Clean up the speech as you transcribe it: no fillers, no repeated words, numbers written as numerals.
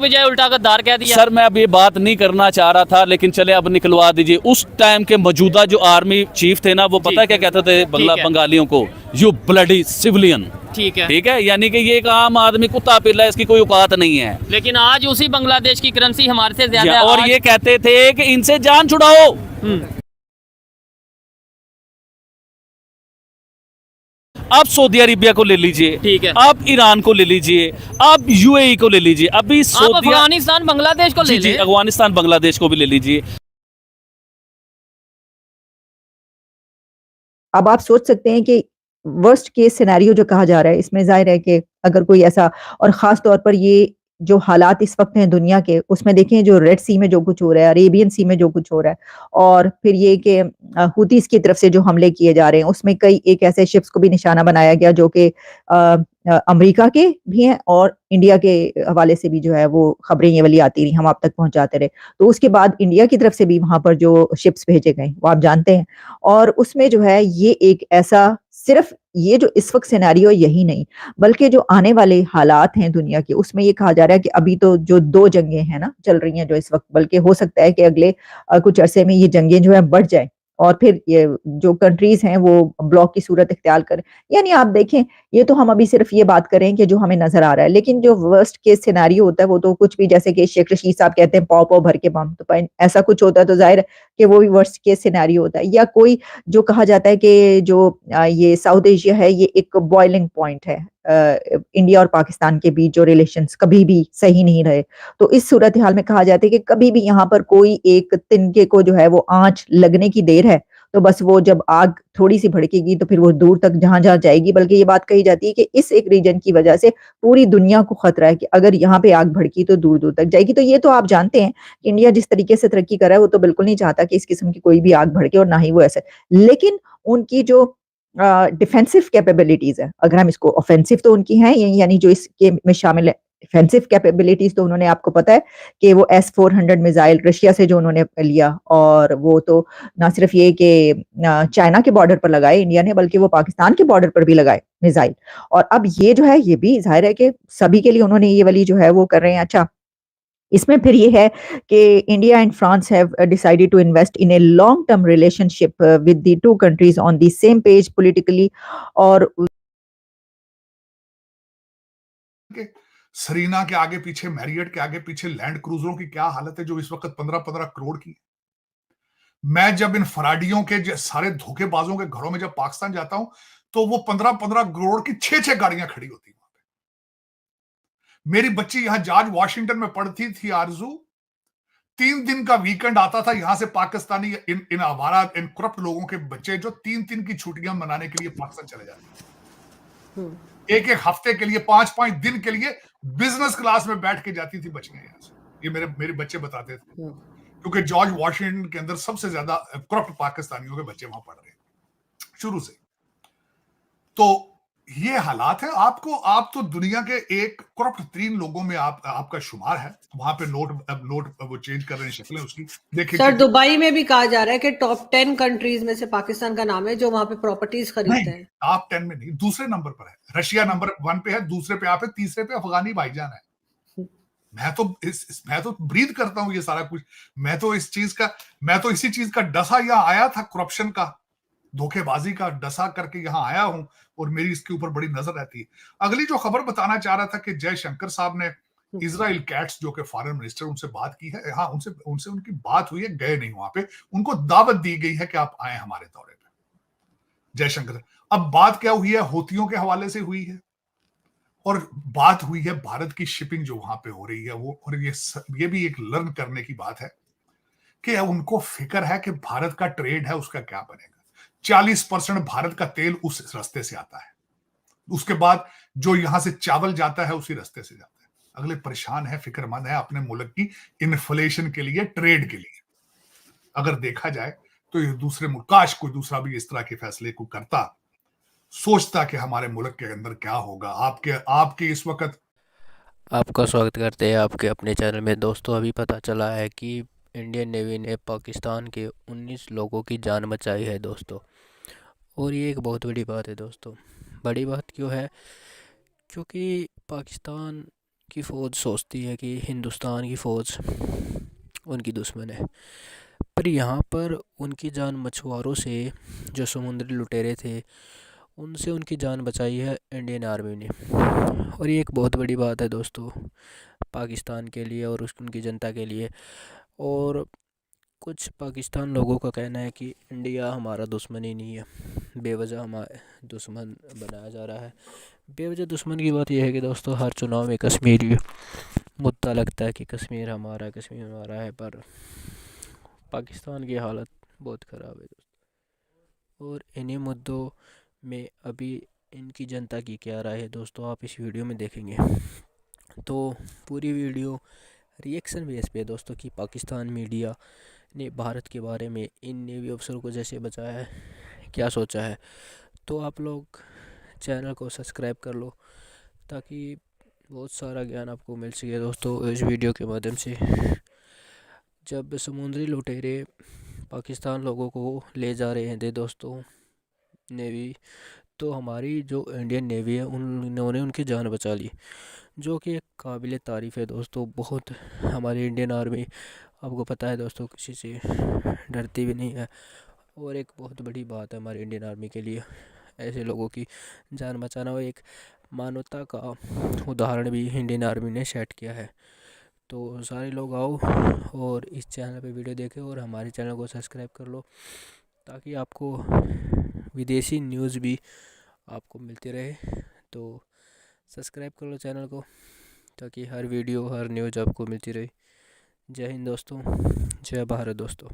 बजाय उल्टा गद्दार कह दिया। सर मैं अब ये बात नहीं करना चाह रहा था, लेकिन चले अब निकलवा दीजिए। उस टाइम के मौजूदा जो आर्मी चीफ थे ना, वो पता है क्या कहते थे ठीक है। बंगालियों को? You bloody civilian. ठीक है। ठीक है, यानी कि ये एक आम आदमी कुत्ता पिल्ला है, इसकी कोई औकात नहीं है। लेकिन आज उसी बांग्लादेश की करेंसी हमारे से जी ज्यादा हाँ, है। और आज ये कहते थे कि इनसे जान छुड़ाओ। आप सऊदी अरेबिया को ले लीजिए, ठीक है। आप ईरान को ले लीजिए, आप यूएई को ले लीजिए, अभी आप सऊदी अफगानिस्तान बांग्लादेश को ले जी लें। अफगानिस्तान बांग्लादेश को भी ले लीजिए। अब आप सोच सकते हैं कि वर्स्ट केस सिनेरियो जो कहा जा रहा है, इसमें ज़ाहिर है कि अगर कोई ऐसा, और ख़ास तौर पर ये जो हालात इस वक़्त हैं दुनिया के, उसमें देखें जो रेड सी में जो कुछ हो रहा है, अरेबियन सी में जो कुछ हो रहा है, और फिर ये कि हूतीज़ की तरफ से जो हमले किए जा रहे हैं, उसमें कई एक ऐसे शिप्स को भी निशाना बनाया गया जो कि अमेरिका के भी हैं, और इंडिया के हवाले से भी जो है वो खबरें ये वाली आती रही, हम आप तक पहुँचाते रहे। तो उसके बाद इंडिया की तरफ से भी वहाँ पर जो शिप्स भेजे गए, वो आप जानते हैं। और उसमें जो है ये एक ऐसा, सिर्फ ये जो इस वक्त सिनेरियो यही नहीं, बल्कि जो आने वाले हालात हैं दुनिया के, उसमें ये कहा जा रहा है कि अभी तो जो 2 जंगें हैं ना चल रही हैं जो इस वक्त, बल्कि हो सकता है कि अगले कुछ अरसे में ये जंगें जो है बढ़ जाएं, और फिर ये जो कंट्रीज हैं वो ब्लॉक की सूरत इख्तियार करें। यानी आप देखें, ये तो हम अभी सिर्फ ये बात करें कि जो हमें नजर आ रहा है, लेकिन जो वर्स्ट केस सिनेरियो होता है वो तो कुछ भी, जैसे कि शेख रशीद साहब कहते हैं पाव पाव भर के बम, तो ऐसा कुछ होता है तो जाहिर है कि वो भी वर्स्ट केस सिनेरियो होता है। या कोई जो कहा जाता है कि जो ये साउथ एशिया है, ये एक बॉइलिंग पॉइंट है, इंडिया और पाकिस्तान के बीच जो रिलेशंस कभी भी सही नहीं रहे, तो इस सूरत हाल में कहा जाता है कि कभी भी यहाँ पर कोई एक तिनके को जो है वो आंच लगने की देर है, तो बस वो जब आग थोड़ी सी भड़केगी तो फिर वो दूर तक जहां जहां जाएगी। बल्कि ये बात कही जाती है कि इस एक रीजन की वजह से पूरी दुनिया को खतरा है कि अगर यहाँ पे आग भड़की तो दूर दूर तक जाएगी। तो ये तो आप जानते हैं कि इंडिया जिस तरीके से तरक्की कर रहा है, वो तो बिल्कुल नहीं चाहता कि इस किस्म की कोई भी आग भड़के, और ना ही वो ऐसे। लेकिन उनकी जो डिफेंसिव कैपेबिलिटीज है, अगर हम इसको, ऑफेंसिव तो उनकी है, यानी जो इसके में शामिल है डिफेंसिव कैपेबिलिटीज, तो उन्होंने, आपको पता है कि वो S-400 मिसाइल रशिया से जो उन्होंने लिया, और वो तो ना सिर्फ ये कि चाइना के बॉर्डर पर लगाए इंडिया ने, बल्कि वो पाकिस्तान के बॉर्डर पर भी लगाए मिसाइल। और अब ये जो है, ये भी जाहिर है कि सभी के लिए उन्होंने ये वाली जो है वो कर रहे हैं। अच्छा, इसमें फिर ये है कि India and France have decided to invest in a long term relationship with the two countries on the same page politically. और सरीना के आगे पीछे, मैरियट के आगे पीछे लैंड क्रूजरों की क्या हालत है जो इस वक्त 15-15 करोड़ की। मैं जब इन फराडियों के सारे धोखेबाजों के घरों में जब पाकिस्तान जाता हूं, तो वो 15-15 करोड़ की 6-6 गाड़ियां खड़ी होती हैं वहां पे। मेरी बच्ची यहां जॉर्ज वाशिंगटन में पढ़ती थी, आरजू। 3 दिन का वीकेंड आता था, यहां से पाकिस्तानी इन आवारा, इन करप्ट लोगों के बच्चे जो 3-3 की छुट्टियां मनाने के लिए पाकिस्तान चले जाते थे। एक एक हफ्ते के लिए, 5-5 दिन के लिए बिजनेस क्लास में बैठ के जाती थी बच्चियां यहां से। ये मेरे बच्चे बताते थे, क्योंकि जॉर्ज वाशिंगटन के अंदर सबसे ज्यादा करप्ट पाकिस्तानियों के बच्चे वहां पढ़ रहे हैं शुरू से। तो ये हालात है। आप तो दुनिया के एक करप्ट 3 लोगों में आपका शुमार है। वहां पे नोट वो चेंज कर रहे हैं शक्लें उसकी। देखिए सर, दुबई में भी कहा जा रहा है कि टॉप 10 कंट्रीज में से पाकिस्तान का नाम है जो वहां पे प्रॉपर्टीज खरीदते हैं। टॉप 10 में नहीं, दूसरे नंबर पर है। रशिया नंबर 1 पे है, दूसरे पे आप है, तीसरे पे अफगानी भाईजान है। मैं तो ब्रीद करता हूं ये सारा कुछ। मैं तो इसी चीज का डसा यहाँ आया था, करप्शन का, धोखेबाजी का डसा करके यहाँ आया हूं, और मेरी इसके ऊपर बड़ी नजर रहती है। अगली जो खबर बताना चाह रहा था कि जयशंकर साहब ने इजराइल कैट्स, जो कि फॉरेन मिनिस्टर, उनसे बात की है। हाँ, उनसे उनकी बात हुई है, गए नहीं वहां पे। उनको दावत दी गई है कि आप आए हमारे दौरे पे, जयशंकर। अब बात क्या हुई है? हूतियों के हवाले से हुई है, और बात हुई है भारत की शिपिंग जो वहां पे हो रही है वो। और ये भी एक लर्न करने की बात है कि उनको फिक्र है कि भारत का ट्रेड है उसका क्या बनेगा। 40% भारत का तेल उस रास्ते से आता है, उसके बाद जो यहां से चावल जाता है उसी रास्ते से जाता है। अगले परेशान है, फिक्रमंद है अपने मुल्क की इन्फ्लेशन के लिए, ट्रेड के लिए। अगर देखा जाए तो ये दूसरे मुल्क, काश कोई दूसरा भी इस तरह के फैसले को करता, सोचता कि हमारे मुल्क के अंदर क्या होगा। आपके इस वक्त आपका स्वागत करते हैं आपके अपने चैनल में। दोस्तों, अभी पता चला है कि इंडियन नेवी ने पाकिस्तान के 19 लोगों की जान बचाई है दोस्तों। और ये एक बहुत बड़ी बात है दोस्तों। बड़ी बात क्यों है? क्योंकि पाकिस्तान की फ़ौज सोचती है कि हिंदुस्तान की फ़ौज उनकी दुश्मन है, पर यहाँ पर उनकी जान मछुआरों से, जो समुद्री लुटेरे थे, उनसे उनकी जान बचाई है इंडियन आर्मी ने। और ये एक बहुत बड़ी बात है दोस्तों, पाकिस्तान के लिए और उनकी जनता के लिए। और कुछ पाकिस्तान लोगों का कहना है कि इंडिया हमारा दुश्मन ही नहीं है, बेवजह हमारा दुश्मन बनाया जा रहा है। बेवजह दुश्मन की बात यह है कि दोस्तों, हर चुनाव में कश्मीरी मुद्दा लगता है कि कश्मीर हमारा है, पर पाकिस्तान की हालत बहुत ख़राब है दोस्तों। और इन्हीं मुद्दों में अभी इनकी जनता की क्या राय है दोस्तों, आप इस वीडियो में देखेंगे। तो पूरी वीडियो रिएक्शन बेस पे दोस्तों कि पाकिस्तान मीडिया ने भारत के बारे में इन नेवी अफसरों को जैसे बचाया है, क्या सोचा है। तो आप लोग चैनल को सब्सक्राइब कर लो ताकि बहुत सारा ज्ञान आपको मिल सके दोस्तों इस वीडियो के माध्यम से। जब समुद्री लुटेरे पाकिस्तान लोगों को ले जा रहे थे दोस्तों नेवी, तो हमारी जो इंडियन नेवी है उन्होंने उनकी जान बचा ली, जो कि एक काबिल तारीफ़ है दोस्तों। बहुत हमारी इंडियन आर्मी, आपको पता है दोस्तों, किसी से डरती भी नहीं है, और एक बहुत बड़ी बात है हमारी इंडियन आर्मी के लिए ऐसे लोगों की जान बचाना। और एक मानवता का उदाहरण भी इंडियन आर्मी ने सेट किया है। तो सारे लोग आओ और इस चैनल पे वीडियो देखें और हमारे चैनल को सब्सक्राइब कर लो ताकि आपको विदेशी न्यूज़ भी आपको मिलती रहे। तो सब्सक्राइब कर लो चैनल को ताकि हर वीडियो, हर न्यूज़ आपको मिलती रहे। जय हिंद दोस्तों, जय भारत दोस्तों।